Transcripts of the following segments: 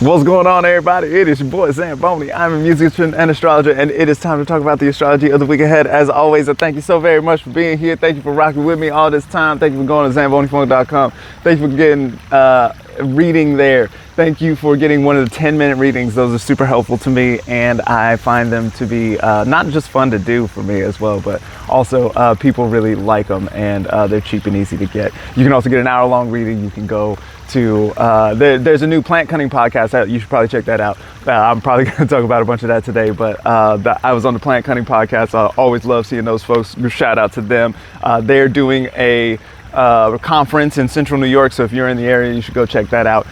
What's going on, everybody? It is your boy Zamboni. I'm a musician and astrologer, and it is time to talk about the astrology of the week ahead. As always, I thank you so very much for being here. Thank you for rocking with me all this time. Thank you for going to ZamboniFunk.com. Thank you for getting reading there. Thank you for getting one of the 10-minute readings. Those are super helpful to me, and I find them to be not just fun to do for me as well, but also people really like them, and they're cheap and easy to get. You can also get an hour-long reading. You can go to there's a new plant cutting podcast out. You should probably check that out. I'm probably going to talk about a bunch of that today, but I was on the plant cutting podcast. I always love seeing those folks. Shout out to them. They're doing a conference in central New York, so if you're in the area, you should go check that out.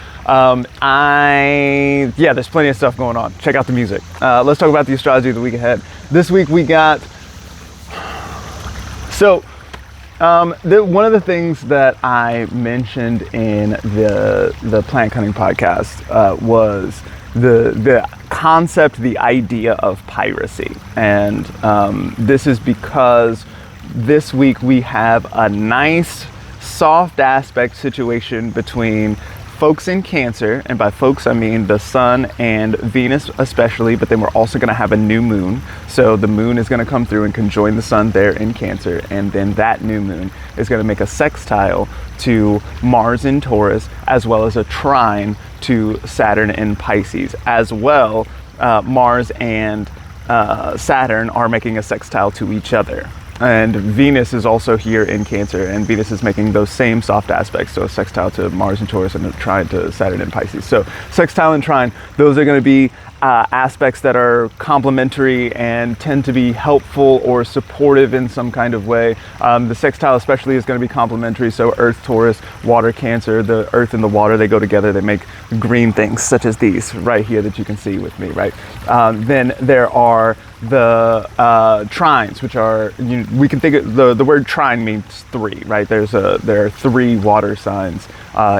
There's plenty of stuff going on. Check out the music. Let's talk about the astrology of the week ahead. This week we got one of the things that I mentioned in the plant cutting podcast was the concept, the idea of piracy. And this is because this week we have a nice soft aspect situation between folks in Cancer, and by folks I mean the Sun and Venus especially, but then we're also going to have a new moon. So the moon is going to come through and conjoin the Sun there in Cancer, and then that new moon is going to make a sextile to Mars in Taurus, as well as a trine to Saturn in Pisces. As well, Mars and Saturn are making a sextile to each other. And Venus is also here in Cancer, and Venus is making those same soft aspects, so a sextile to Mars and Taurus and a trine to Saturn and Pisces. So sextile and trine, those are going to be aspects that are complementary and tend to be helpful or supportive in some kind of way. The sextile especially is going to be complementary, so Earth, Taurus, Water, Cancer, the Earth and the Water, they go together, they make green things such as these right here that you can see with me, right? Then there are the trines, which are, we can think of the word trine means three, right? There are three water signs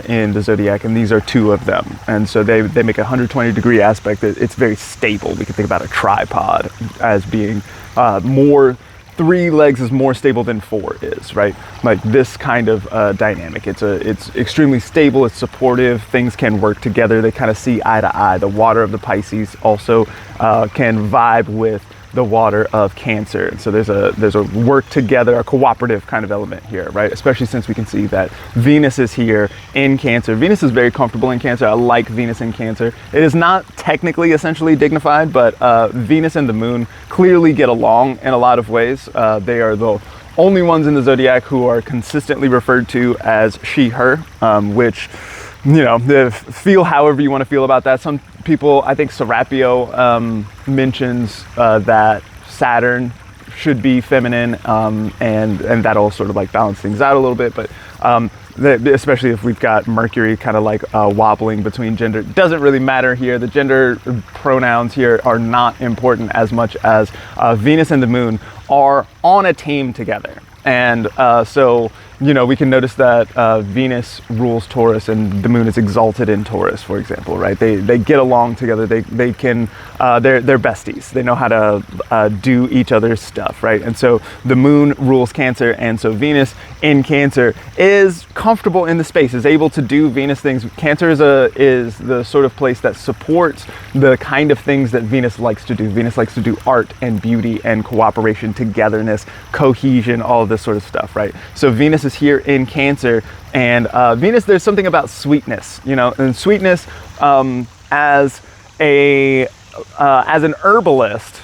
in the zodiac, and these are two of them, and so they make a 120-degree aspect. It's very stable. We can think about a tripod as being more, 3 legs is more stable than 4 is, right? Like this kind of dynamic. It's extremely stable. It's supportive. Things can work together. They kind of see eye to eye. The water of the Pisces also can vibe with the water of Cancer. And so there's a work together, a cooperative kind of element here, right? Especially since we can see that Venus is here in Cancer. Venus is very comfortable in Cancer. I like Venus in Cancer. It is not technically essentially dignified, but Venus and the moon clearly get along in a lot of ways. They are the only ones in the zodiac who are consistently referred to as she, her, which, feel however you want to feel about that. Some people, I think Serapio mentions that Saturn should be feminine, and that'll sort of like balance things out a little bit. But especially if we've got Mercury kind of like wobbling between gender, it doesn't really matter here. The gender pronouns here are not important as much as Venus and the moon are on a team together. And so we can notice that Venus rules Taurus and the moon is exalted in Taurus, for example, right? They get along together. They can, they're besties. They know how to do each other's stuff, right? And so the moon rules Cancer, and so Venus in Cancer is comfortable in the space, is able to do Venus things. Cancer is the sort of place that supports the kind of things that Venus likes to do. Venus likes to do art and beauty and cooperation, togetherness, cohesion, all of this sort of stuff, right? So Venus is here in Cancer, and Venus, there's something about sweetness, and sweetness as an herbalist,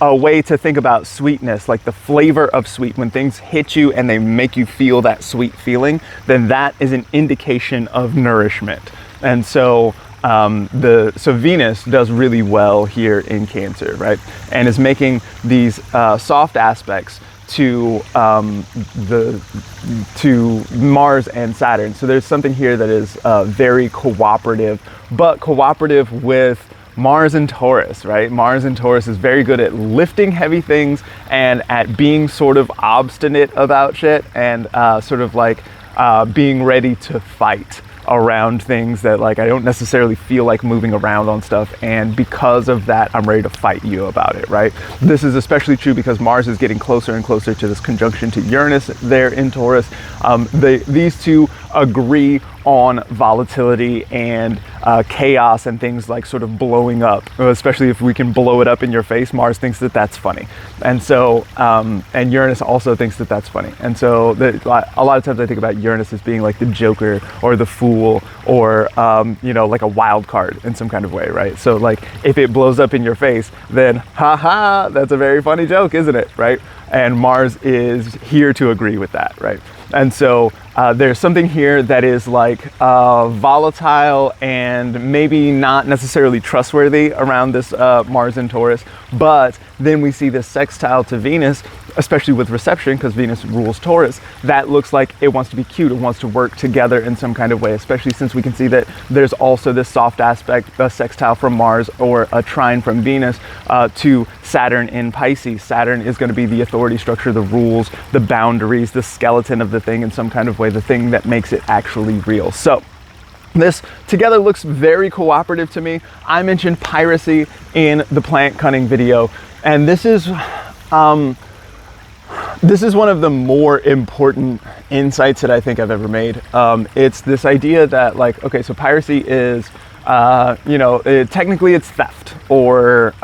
a way to think about sweetness, like the flavor of sweet. When things hit you and they make you feel that sweet feeling, then that is an indication of nourishment. And so so Venus does really well here in Cancer, right? And is making these soft aspects to Mars and Saturn. So there's something here that is very cooperative, but cooperative with Mars and Taurus, right? Mars and Taurus is very good at lifting heavy things and at being sort of obstinate about shit, and sort of like being ready to fight around things that, like, I don't necessarily feel like moving around on stuff, and because of that I'm ready to fight you about it, right? This is especially true because Mars is getting closer and closer to this conjunction to Uranus there in Taurus. These two agree on volatility and chaos and things like sort of blowing up, especially if we can blow it up in your face. Mars thinks that that's funny. And so, and Uranus also thinks that that's funny. And so a lot of times I think about Uranus as being like the Joker or the Fool or, like a wild card in some kind of way, right? So like if it blows up in your face, then haha, that's a very funny joke, isn't it, right? And Mars is here to agree with that, right? And so there's something here that is like volatile and maybe not necessarily trustworthy around this Mars in Taurus, but then we see this sextile to Venus, especially with reception, because Venus rules Taurus, that looks like it wants to be cute, it wants to work together in some kind of way, especially since we can see that there's also this soft aspect, a sextile from Mars or a trine from Venus to Saturn in Pisces. Saturn is going to be the authority structure, the rules, the boundaries, the skeleton of the thing in some kind of way, the thing that makes it actually real. So this together looks very cooperative to me. I mentioned piracy in the plant cunning video, and this is one of the more important insights that I think I've ever made. It's this idea that like, okay, so piracy is, technically it's theft or,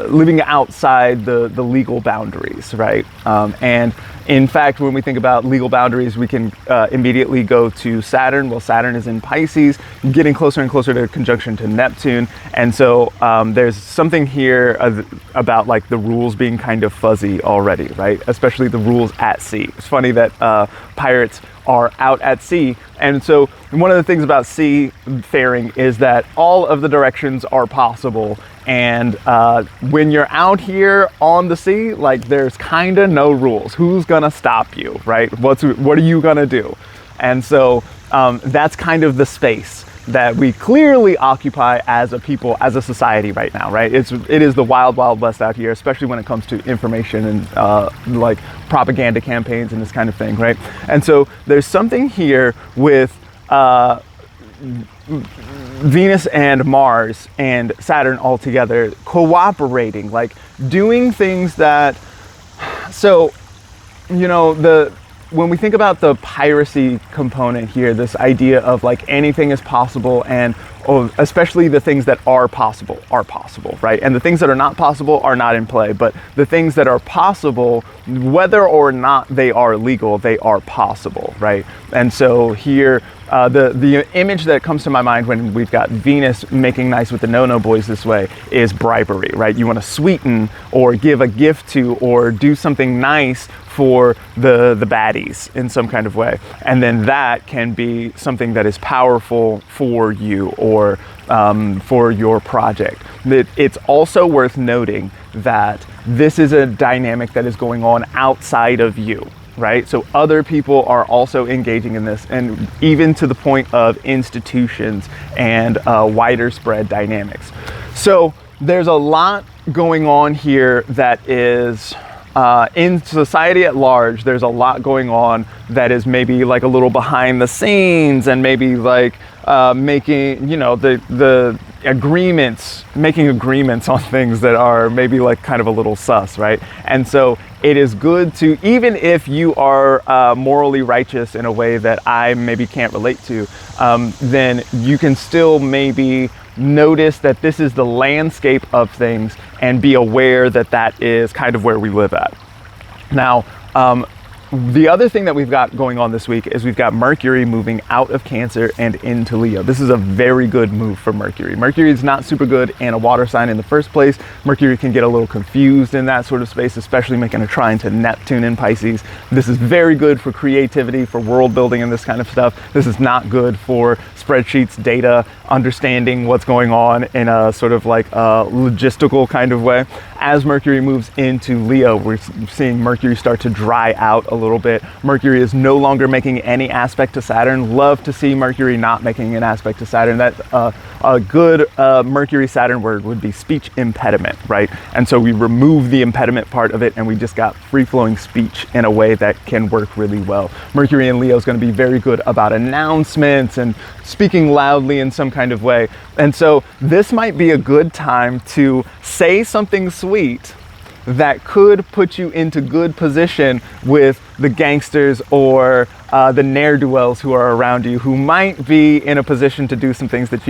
living outside the legal boundaries, right? And in fact, when we think about legal boundaries, we can immediately go to Saturn. Well, Saturn is in Pisces, getting closer and closer to conjunction to Neptune. And so there's something here about like the rules being kind of fuzzy already, right? Especially the rules at sea. It's funny that pirates are out at sea. And so one of the things about seafaring is that all of the directions are possible. And when you're out here on the sea, like there's kind of no rules. Who's gonna stop you, right? What are you gonna do? And so that's kind of the space that we clearly occupy as a people, as a society right now, right? It is the wild, wild west out here, especially when it comes to information and like propaganda campaigns and this kind of thing, right? And so there's something here with Venus and Mars and Saturn all together cooperating, like doing things that, so, when we think about the piracy component here, this idea of like anything is possible, and especially the things that are possible, right? And the things that are not possible are not in play, but the things that are possible, whether or not they are legal, they are possible, right? And so here, the image that comes to my mind when we've got Venus making nice with the no-no boys this way is bribery, right? You want to sweeten or give a gift to or do something nice for the baddies in some kind of way. And then that can be something that is powerful for you or for your project. It's also worth noting that this is a dynamic that is going on outside of you, right? So other people are also engaging in this, and even to the point of institutions and wider spread dynamics. So there's a lot going on here that is in society at large. There's a lot going on that is maybe like a little behind the scenes, and maybe like making, the agreements, making agreements on things that are maybe like kind of a little sus, right? And so it is good to, even if you are morally righteous in a way that I maybe can't relate to, then you can still maybe notice that this is the landscape of things and be aware that that is kind of where we live at. Now, the other thing that we've got going on this week is we've got Mercury moving out of Cancer and into Leo. This is a very good move for Mercury. Mercury is not super good in a water sign in the first place. Mercury can get a little confused in that sort of space, especially making a trine to Neptune in Pisces. This is very good for creativity, for world building and this kind of stuff. This is not good for spreadsheets, data, understanding what's going on in a sort of like a logistical kind of way. As Mercury moves into Leo, we're seeing Mercury start to dry out a little bit. Mercury is no longer making any aspect to Saturn. Love to see Mercury not making an aspect to Saturn. That a good Mercury-Saturn word would be speech impediment, right? And so we remove the impediment part of it, and we just got free-flowing speech in a way that can work really well. Mercury in Leo is going to be very good about announcements and speaking loudly in some kind of way. And so this might be a good time to say something sweet that could put you into good position with the gangsters or the ne'er-do-wells who are around you, who might be in a position to do some things that you